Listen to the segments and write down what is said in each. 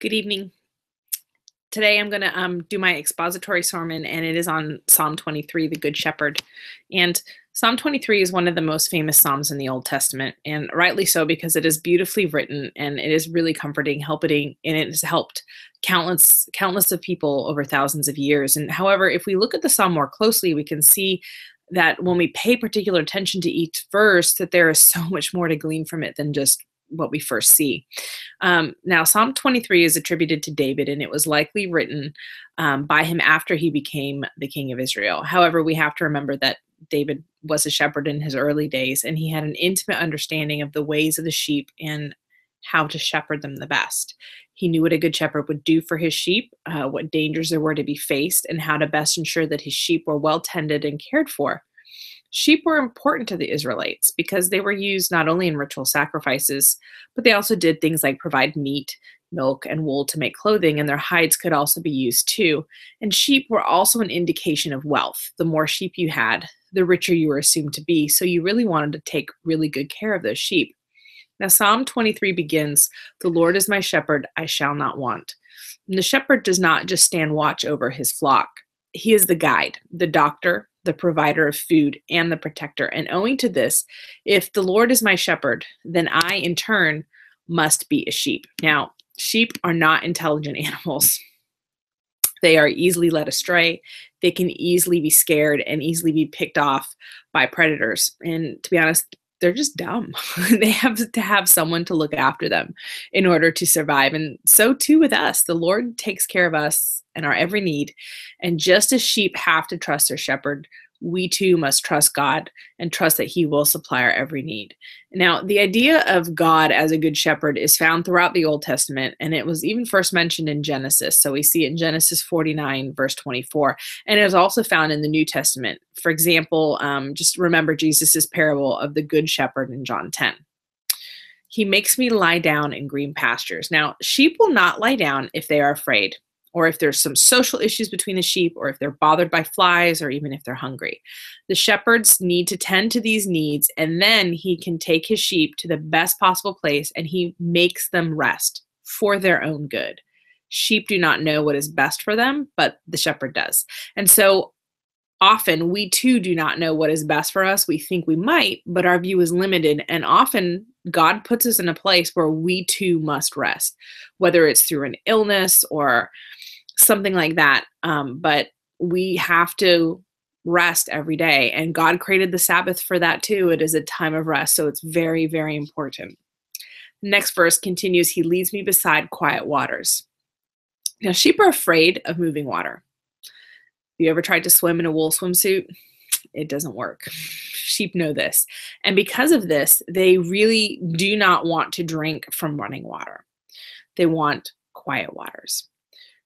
Good evening. Today I'm going to do my expository sermon, and it is on Psalm 23, the Good Shepherd. And Psalm 23 is one of the most famous psalms in the Old Testament, and rightly so because it is beautifully written and it is really comforting, and it has helped countless of people over thousands of years. And however, if we look at the psalm more closely, we can see that when we pay particular attention to each verse, that there is so much more to glean from it than just what we first see. Now, Psalm 23 is attributed to David, and it was likely written by him after he became the king of Israel. However, we have to remember that David was a shepherd in his early days, and he had an intimate understanding of the ways of the sheep and how to shepherd them the best. He knew what a good shepherd would do for his sheep, what dangers there were to be faced, and how to best ensure that his sheep were well tended and cared for. Sheep were important to the Israelites because they were used not only in ritual sacrifices, but they also did things like provide meat, milk, and wool to make clothing, and their hides could also be used too. And sheep were also an indication of wealth. The more sheep you had, the richer you were assumed to be, so you really wanted to take really good care of those sheep. Now, Psalm 23 begins, "The Lord is my shepherd, I shall not want." And the shepherd does not just stand watch over his flock. He is the guide, the doctor, the provider of food, and the protector. And owing to this, if the Lord is my shepherd, then I, in turn, must be a sheep. Now, sheep are not intelligent animals. They are easily led astray. They can easily be scared and easily be picked off by predators. And to be honest, they're just dumb. They have to have someone to look after them in order to survive. And so too with us. The Lord takes care of us and our every need. And just as sheep have to trust their shepherd, we too must trust God and trust that he will supply our every need. Now, the idea of God as a good shepherd is found throughout the Old Testament, and it was even first mentioned in Genesis. So we see it in Genesis 49, verse 24, and it is also found in the New Testament. For example, just remember Jesus's parable of the good shepherd in John 10. He makes me lie down in green pastures. Now, sheep will not lie down if they are afraid, or if there's some social issues between the sheep, or if they're bothered by flies, or even if they're hungry. The shepherds need to tend to these needs, and then he can take his sheep to the best possible place, and he makes them rest for their own good. Sheep do not know what is best for them, but the shepherd does. And so often we too do not know what is best for us. We think we might, but our view is limited, and often God puts us in a place where we too must rest, whether it's through an illness or something like that. But we have to rest every day. And God created the Sabbath for that too. It is a time of rest. So it's very, very important. Next verse continues, "He leads me beside quiet waters." Now, sheep are afraid of moving water. You ever tried to swim in a wool swimsuit? It doesn't work. Sheep know this. And because of this, they really do not want to drink from running water. They want quiet waters.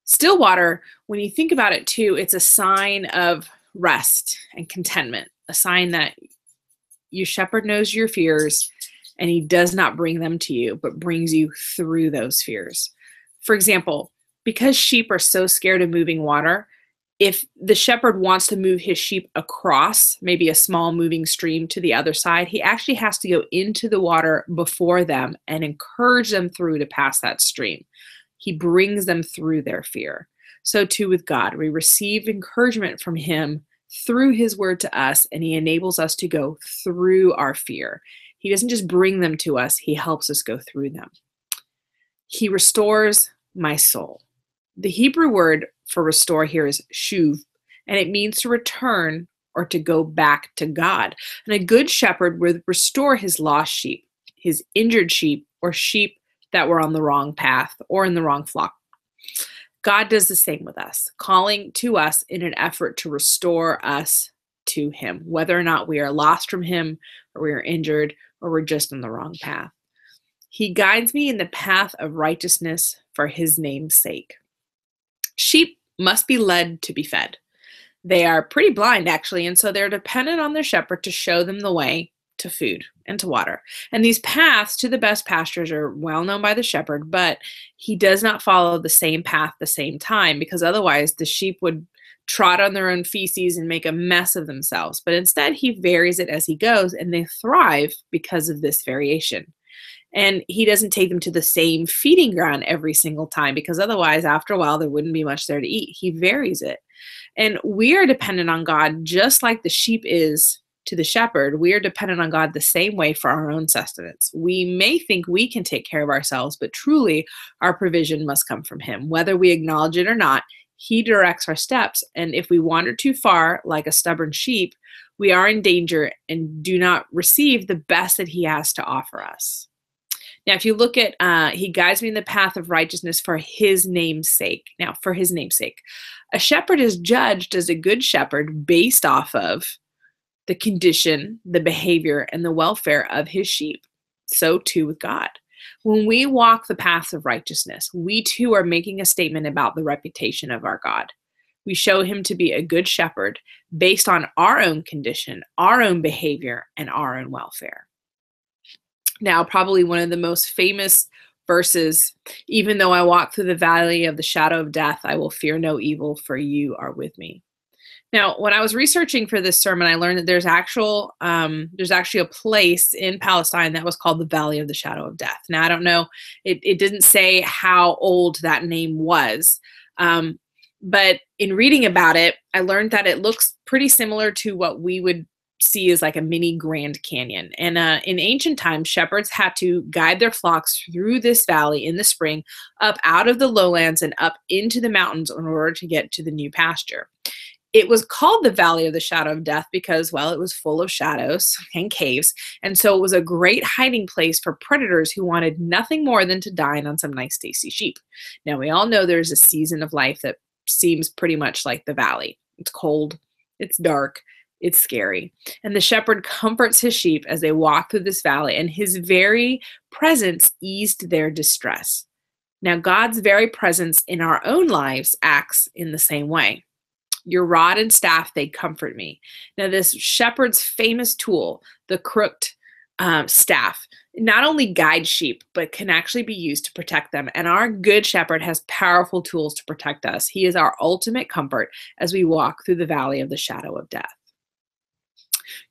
Still water, when you think about it too, it's a sign of rest and contentment, a sign that your shepherd knows your fears and he does not bring them to you, but brings you through those fears. For example, because sheep are so scared of moving water, if the shepherd wants to move his sheep across maybe a small moving stream to the other side, he actually has to go into the water before them and encourage them through to pass that stream. He brings them through their fear. So too with God, we receive encouragement from him through his word to us, and he enables us to go through our fear. He doesn't just bring them to us, he helps us go through them. He restores my soul. The Hebrew word for restore here is shuv, and it means to return or to go back to God. And a good shepherd would restore his lost sheep, his injured sheep, or sheep that were on the wrong path or in the wrong flock. God does the same with us, calling to us in an effort to restore us to him, whether or not we are lost from him, or we are injured, or we're just on the wrong path. He guides me in the path of righteousness for his name's sake. Sheep must be led to be fed. They are pretty blind, actually, and so they're dependent on their shepherd to show them the way to food and to water. And these paths to the best pastures are well known by the shepherd, but he does not follow the same path the same time, because otherwise the sheep would trot on their own feces and make a mess of themselves. But instead he varies it as he goes, and they thrive because of this variation. And he doesn't take them to the same feeding ground every single time, because otherwise, after a while, there wouldn't be much there to eat. He varies it. And we are dependent on God just like the sheep is to the shepherd. We are dependent on God the same way for our own sustenance. We may think we can take care of ourselves, but truly our provision must come from him. Whether we acknowledge it or not, he directs our steps. And if we wander too far, like a stubborn sheep, we are in danger and do not receive the best that he has to offer us. Now, if you look at, he guides me in the path of righteousness for his name's sake. Now, for his name's sake, a shepherd is judged as a good shepherd based off of the condition, the behavior, and the welfare of his sheep. So too with God. When we walk the paths of righteousness, we too are making a statement about the reputation of our God. We show him to be a good shepherd based on our own condition, our own behavior, and our own welfare. Now, probably one of the most famous verses, even though I walk through the valley of the shadow of death, I will fear no evil, for you are with me. Now, when I was researching for this sermon, I learned that there's actually a place in Palestine that was called the Valley of the Shadow of Death. Now, I don't know, it didn't say how old that name was, but in reading about it, I learned that it looks pretty similar to what we would see as like a mini Grand Canyon. And in ancient times, shepherds had to guide their flocks through this valley in the spring, up out of the lowlands and up into the mountains in order to get to the new pasture. It was called the Valley of the Shadow of Death because, well, it was full of shadows and caves. And so it was a great hiding place for predators who wanted nothing more than to dine on some nice, tasty sheep. Now, we all know there's a season of life that seems pretty much like the valley. It's cold, it's dark, it's scary. And the shepherd comforts his sheep as they walk through this valley, and his very presence eased their distress. Now, God's very presence in our own lives acts in the same way. Your rod and staff, they comfort me. Now, this shepherd's famous tool, the crooked staff, not only guides sheep, but can actually be used to protect them. And our good shepherd has powerful tools to protect us. He is our ultimate comfort as we walk through the valley of the shadow of death.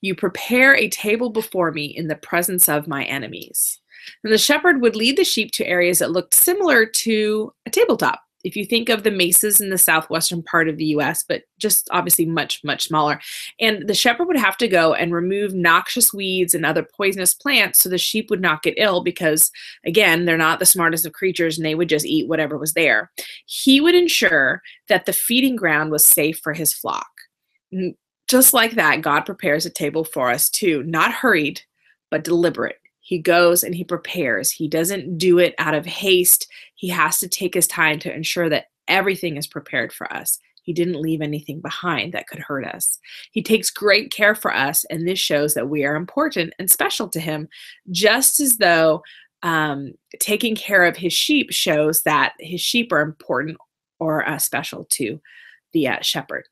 You prepare a table before me in the presence of my enemies. And the shepherd would lead the sheep to areas that looked similar to a tabletop. If you think of the mesas in the southwestern part of the US, but just obviously much, much smaller. And the shepherd would have to go and remove noxious weeds and other poisonous plants so the sheep would not get ill because, again, they're not the smartest of creatures and they would just eat whatever was there. He would ensure that the feeding ground was safe for his flock. Just like that, God prepares a table for us too, not hurried, but deliberate. He goes and he prepares. He doesn't do it out of haste. He has to take his time to ensure that everything is prepared for us. He didn't leave anything behind that could hurt us. He takes great care for us, and this shows that we are important and special to him, just as though taking care of his sheep shows that his sheep are important or special to the shepherd.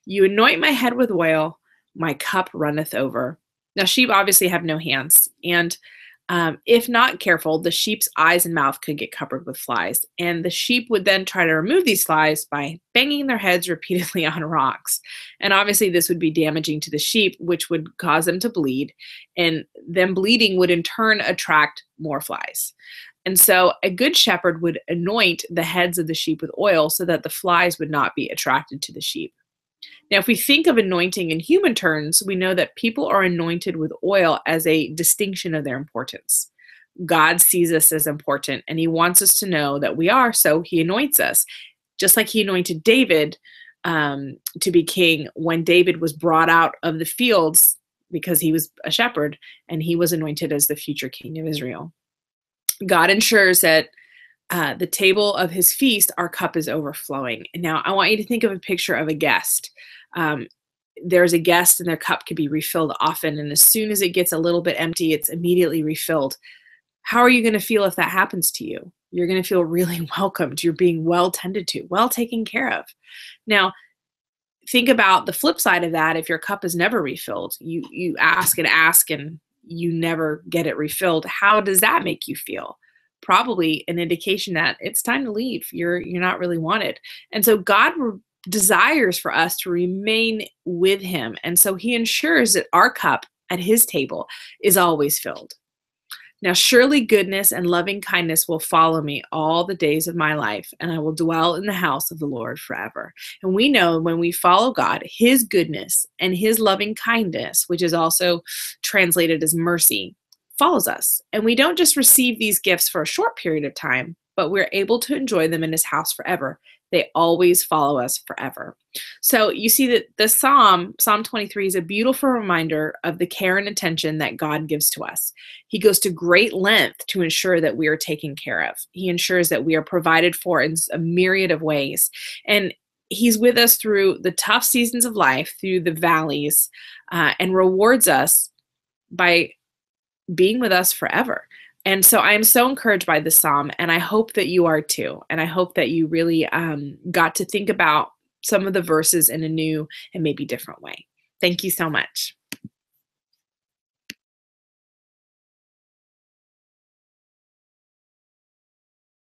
You anoint my head with oil, my cup runneth over. Now, sheep obviously have no hands, and if not careful, the sheep's eyes and mouth could get covered with flies, and the sheep would then try to remove these flies by banging their heads repeatedly on rocks. And obviously, this would be damaging to the sheep, which would cause them to bleed, and them bleeding would in turn attract more flies. And so a good shepherd would anoint the heads of the sheep with oil so that the flies would not be attracted to the sheep. Now, if we think of anointing in human terms, we know that people are anointed with oil as a distinction of their importance. God sees us as important, and he wants us to know that we are, so he anoints us. Just like he anointed David to be king when David was brought out of the fields because he was a shepherd, and he was anointed as the future king of Israel. God ensures that the table of his feast, our cup is overflowing. And now I want you to think of a picture of a guest. There's a guest and their cup can be refilled often. And as soon as it gets a little bit empty, it's immediately refilled. How are you going to feel if that happens to you? You're going to feel really welcomed. You're being well tended to, well taken care of. Now, think about the flip side of that. If your cup is never refilled, you ask and you never get it refilled. How does that make you feel? Probably an indication that it's time to leave. You're not really wanted. And so God desires for us to remain with him. And so he ensures that our cup at his table is always filled. Now, surely goodness and loving kindness will follow me all the days of my life, and I will dwell in the house of the Lord forever. And we know when we follow God, his goodness and his loving kindness, which is also translated as mercy, follows us. And we don't just receive these gifts for a short period of time, but we're able to enjoy them in his house forever. They always follow us forever. So you see that the Psalm 23, is a beautiful reminder of the care and attention that God gives to us. He goes to great length to ensure that we are taken care of. He ensures that we are provided for in a myriad of ways. And he's with us through the tough seasons of life, through the valleys, and rewards us by being with us forever. And so I am so encouraged by this psalm, and I hope that you are too. And I hope that you really got to think about some of the verses in a new and maybe different way. Thank you so much.